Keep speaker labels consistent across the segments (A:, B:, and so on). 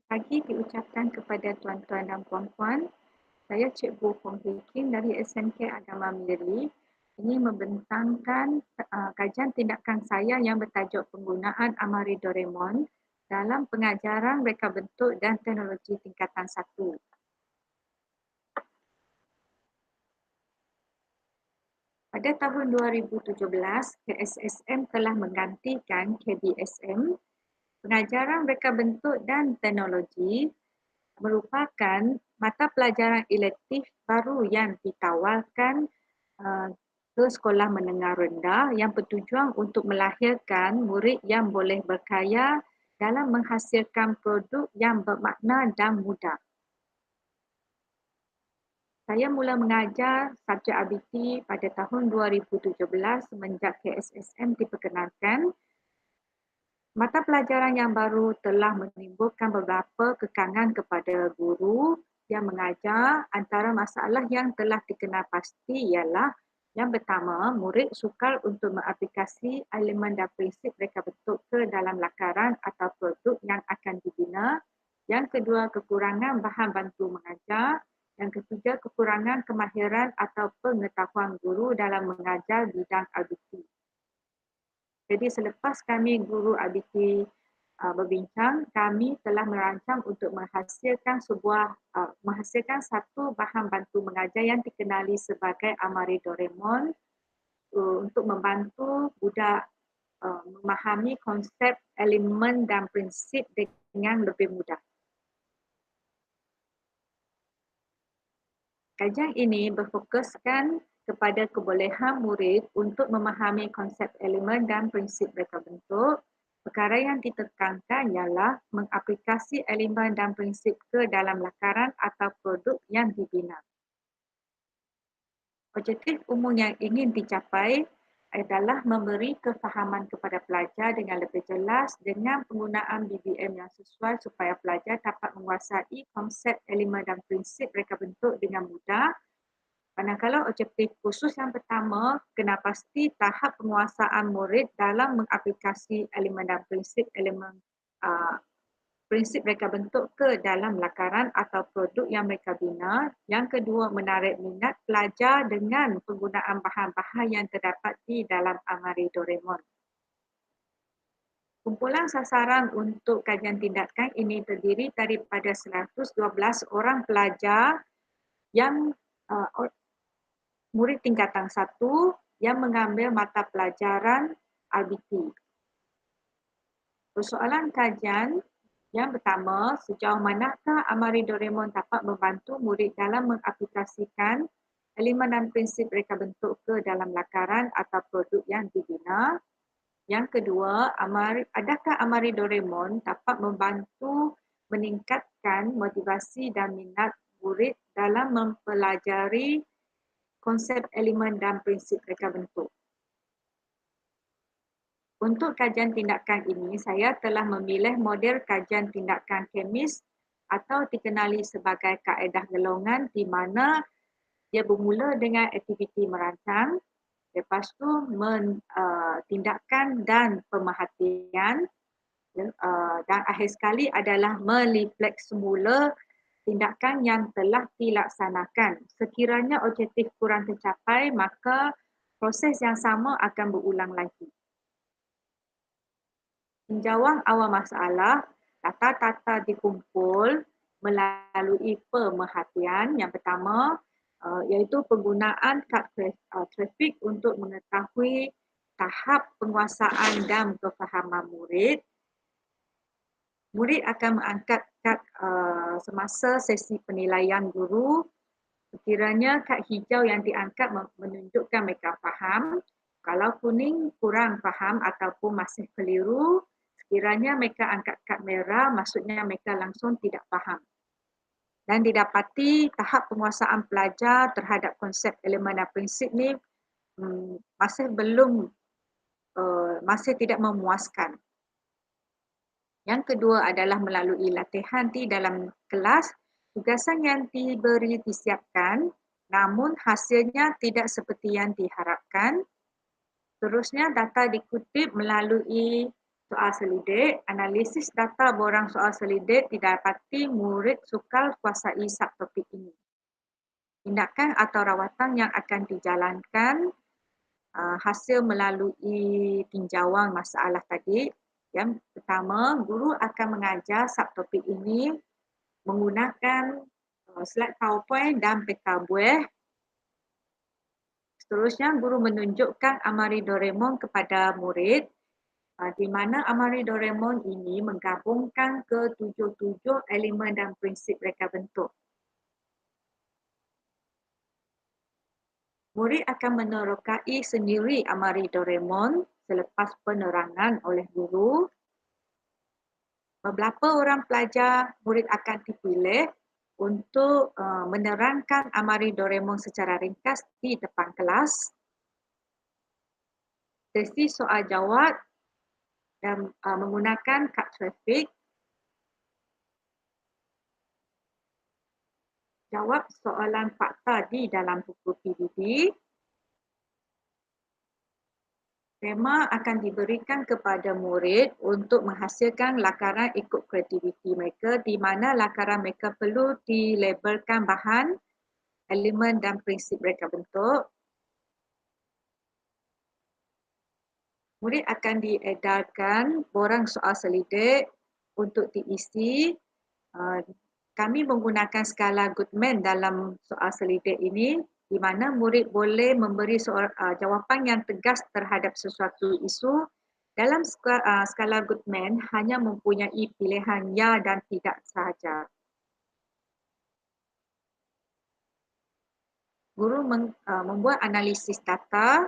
A: Pagi diucapkan kepada tuan-tuan dan puan-puan. Saya Cikgu Fong Hee Kin dari SMK Agama Miri ingin membentangkan kajian tindakan saya yang bertajuk penggunaan Amari Doraemon dalam pengajaran reka bentuk dan teknologi tingkatan 1. Pada tahun 2017, KSSM telah menggantikan KBSM. Pengajaran reka bentuk dan teknologi merupakan mata pelajaran elektif baru yang ditawarkan uh, ke sekolah menengah rendah yang bertujuan untuk melahirkan murid yang boleh berkaya dalam menghasilkan produk yang bermakna dan mudah. Saya mula mengajar subjek RBT pada tahun 2017 semenjak KSSM diperkenalkan. Mata pelajaran yang baru telah menimbulkan beberapa kekangan kepada guru yang mengajar. Antara masalah yang telah dikenal pasti ialah yang pertama, murid sukar untuk mengaplikasi elemen dan prinsip reka bentuk ke dalam lakaran atau produk yang akan dibina. Yang kedua, kekurangan bahan bantu mengajar. Yang ketiga, kekurangan kemahiran atau pengetahuan guru dalam mengajar bidang RBT. Jadi selepas kami guru RBT berbincang, kami telah merancang untuk menghasilkan satu bahan bantu mengajar yang dikenali sebagai Amari Doraemon untuk membantu budak memahami konsep, elemen dan prinsip dengan lebih mudah. Kajian ini berfokuskan kepada kebolehan murid untuk memahami konsep elemen dan prinsip reka bentuk. Perkara yang ditekankan ialah mengaplikasi elemen dan prinsip ke dalam lakaran atau produk yang dibina. Objektif umum yang ingin dicapai adalah memberi kefahaman kepada pelajar dengan lebih jelas dengan penggunaan BBM yang sesuai supaya pelajar dapat menguasai konsep elemen dan prinsip reka bentuk dengan mudah. Manakala objektif khusus yang pertama kena pasti tahap penguasaan murid dalam mengaplikasi elemen dan prinsip reka bentuk ke dalam lakaran atau produk yang mereka bina. Yang kedua, menarik minat pelajar dengan penggunaan bahan-bahan yang terdapat di dalam Amari Doraemon. Kumpulan sasaran untuk kajian tindakan ini terdiri daripada 112 orang pelajar yang murid tingkatan 1 yang mengambil mata pelajaran RBT. Persoalan kajian yang pertama, sejauh manakah Amari Doraemon dapat membantu murid dalam mengaplikasikan elemen dan prinsip reka bentuk ke dalam lakaran atau produk yang dibina? Yang kedua, adakah Amari Doraemon dapat membantu meningkatkan motivasi dan minat murid dalam mempelajari konsep elemen dan prinsip reka bentuk? Untuk kajian tindakan ini, saya telah memilih model kajian tindakan kemis atau dikenali sebagai kaedah gelongan di mana dia bermula dengan aktiviti merancang, lepas tu tindakan dan pemerhatian dan akhir sekali adalah melifleks semula tindakan yang telah dilaksanakan. Sekiranya objektif kurang tercapai, maka proses yang sama akan berulang lagi. Tinjauan awal masalah, data-data dikumpul melalui pemerhatian. Yang pertama iaitu penggunaan kad trafik untuk mengetahui tahap penguasaan dan kefahaman murid. Murid akan mengangkat kad semasa sesi penilaian guru. Sekiranya kad hijau yang diangkat menunjukkan mereka faham. Kalau kuning kurang faham ataupun masih keliru, sekiranya mereka angkat kad merah, maksudnya mereka langsung tidak faham. Dan didapati tahap penguasaan pelajar terhadap konsep elemen dan prinsip ni masih tidak memuaskan. Yang kedua adalah melalui latihan di dalam kelas, tugasan yang diberi disiapkan namun hasilnya tidak seperti yang diharapkan. Seterusnya, data dikutip melalui Soal selidik, analisis data borang soal selidik didapati murid sukar kuasai subtopik ini. Tindakan atau rawatan yang akan dijalankan hasil melalui tinjauan masalah tadi. Yang pertama, guru akan mengajar subtopik ini menggunakan slide PowerPoint dan peta buih. Seterusnya, guru menunjukkan Amari Doraemon kepada murid di mana Amari Doraemon ini menggabungkan ke-77 elemen dan prinsip reka bentuk. Murid akan menerokai sendiri Amari Doraemon selepas penerangan oleh guru. Beberapa orang pelajar murid akan dipilih untuk menerangkan Amari Doraemon secara ringkas di depan kelas. Sesi soal jawab dan menggunakan kad trafik. Jawab soalan fakta di dalam buku PDD. Tema akan diberikan kepada murid untuk menghasilkan lakaran ikut kreativiti mereka di mana lakaran mereka perlu dilabelkan bahan, elemen dan prinsip reka bentuk. Murid akan diedarkan borang soal selidik untuk diisi. Kami menggunakan skala Goodman dalam soal selidik ini di mana murid boleh memberi jawapan yang tegas terhadap sesuatu isu. Dalam skala Goodman hanya mempunyai pilihan ya dan tidak sahaja. Guru membuat analisis data,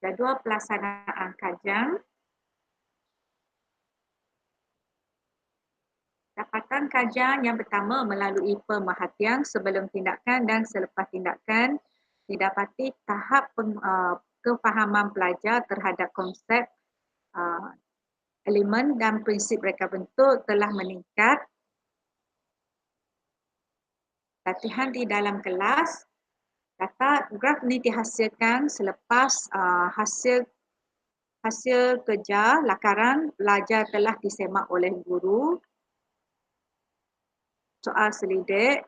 A: jadual pelaksanaan kajian, dapatan kajian yang pertama melalui pemerhatian sebelum tindakan dan selepas tindakan didapati tahap kefahaman pelajar terhadap konsep elemen dan prinsip reka bentuk telah meningkat. Latihan di dalam kelas, data graf ini dihasilkan selepas hasil kerja lakaran pelajar telah disemak oleh guru. Soal selidik,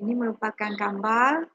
A: ini merupakan gambar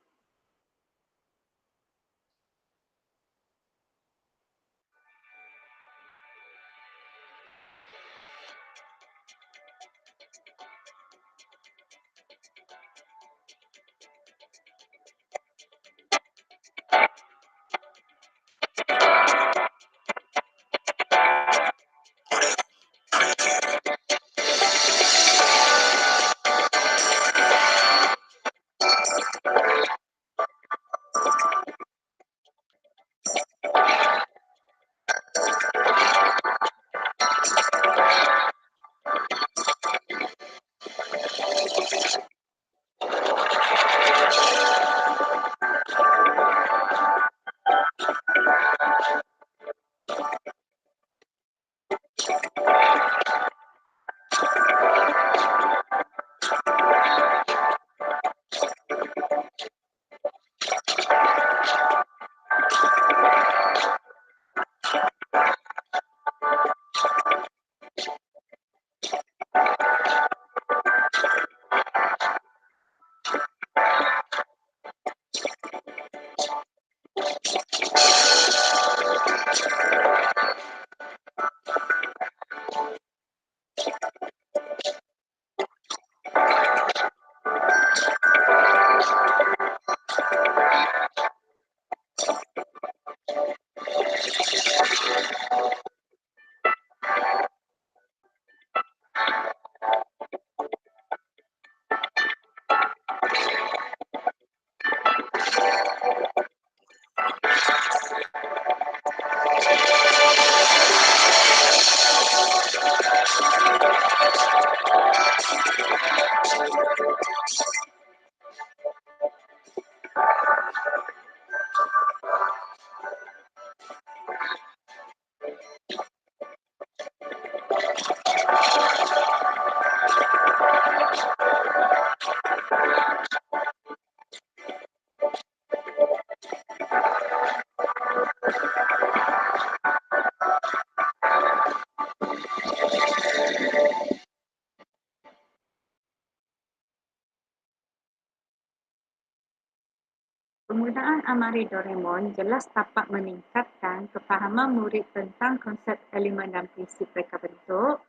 A: Penggunaan Amari Doraemon jelas dapat meningkatkan kefahaman murid tentang konsep elemen dan prinsip reka bentuk.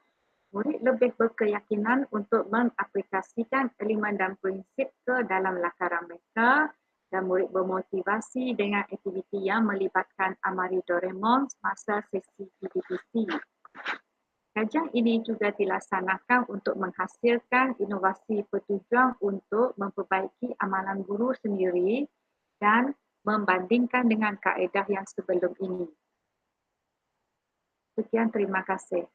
A: Murid lebih berkeyakinan untuk mengaplikasikan elemen dan prinsip ke dalam lakaran mereka dan murid bermotivasi dengan aktiviti yang melibatkan Amari Doraemon semasa sesi PDPC. Kajian ini juga dilaksanakan untuk menghasilkan inovasi bertujuan untuk memperbaiki amalan guru sendiri dan membandingkan dengan kaedah yang sebelum ini. Sekian, terima kasih.